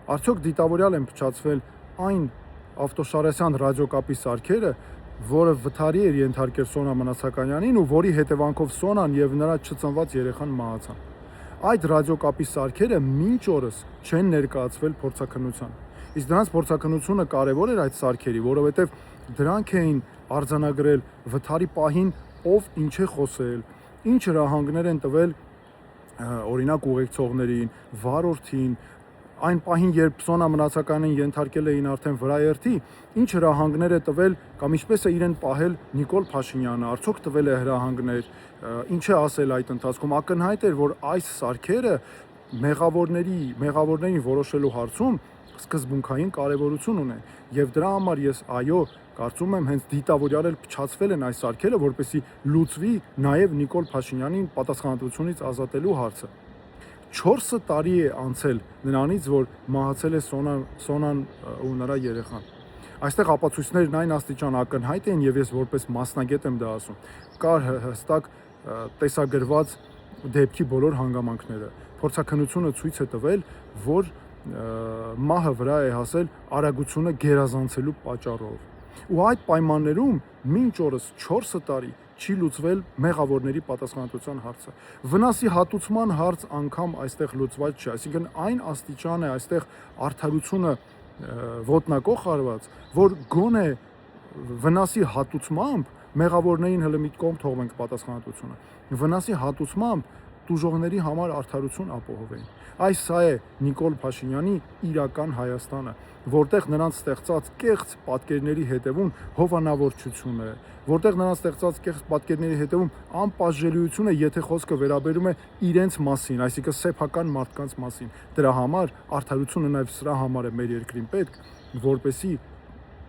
Արդյոք դիտավորյալ են փչացվել այն Ավտոշարասյան ռադիոկապի սարքերը, որը վթարի էր ենթարկել Սոնա Մնացականյանին ու որի հետևանքով Սոնան եւ նրա չծնված երեխան մահացան։ Այդ ռադիոկապի սարքերը մինչ օրս չեն ներկայացվել փորձաքննության։ Իսկ դրանց փորձաքննությունը կարևոր էր այդ սարքերի, որովհետեւ դրանք էին արձանագրել վթարի պահին ով ինչ է խոսել, ինչ հրահանգներ են տվել օրինակ ուղեկցողներին, վարորդին, այն պահին, երբ Սոնա Մնացականին ենթարկել էին արդեն վրաերթի, ինչ հրահանգներ է տվել կամ ինչպես է իրեն պահել Նիկոլ Փաշինյանը, արդյոք տվել է հրահանգներ, ինչ է ասել այդ ընթացքում, ակնհայտ էր, որ այս սարքերը մեղավորներին որոշելու հարցում սկզբունքային կարևորություն ունեն, եւ դրա համար ես կարծում եմ հենց դիտավորյալ էլ փչացվել են այս սարքերը, որպեսզի լուծվի նաեւ Նիկոլ Փաշինյանին պատասխանատվությունից ազատելու հարցը։ 4 տարի է անցել նրանից, որ մահացել է Սոնան ու նրա երեխան։ Այստեղ ապացույցներն այն աստիճան ակնհայտ են եւ ես որպես մասնագետ եմ դա ասում։ Կար հստակ տեսագրված դեպքի բոլոր հանգամանքները։ Փորձաքննությունը ցույց է տվել, որ մահը վրա է հասել արագությունը գերազանցելու պատճառով։ Ու այդ պայմաններում մինչ օրս 4 տարի չի լուծվել մեղավորների պատասխանատվության հարցը։ Վնասի հատուցման հարց անգամ այստեղ լուծված չէ, այսինքն այն աստիճան է այստեղ արդարությունը ոտնակող արված, որ գոնե վնասի հատուցմամբ մեղավորներին հələ մի կողմ թողնենք պատասխանատվությունը։ Վնասի հատուցմամբ տուժողների համար արդարություն ապահովեն։ Սա է Նիկոլ Փաշինյանի իրական Հայաստանը, որտեղ նրանց ստեղծած կեղծ պատկերների հետևում հովանավորչություն է, որտեղ նրանց ստեղծած կեղծ պատկերների հետևում անպատժելիություն է, եթե խոսքը վերաբերում է իրենց մասին, այսինքն սեփական մարդկանց մասին։ Դրա համար արդարությունը նաև սրա համար է մեր երկրին պետք, որպեսզի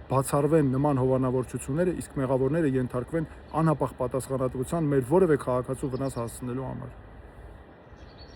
բացառվեն նման հովանավորչությունները, իսկ մեղավորները ենթարկվեն անհապաղ պատասխանատվության մեր որևէ քաղաքացու վնաս հասցնելու համար։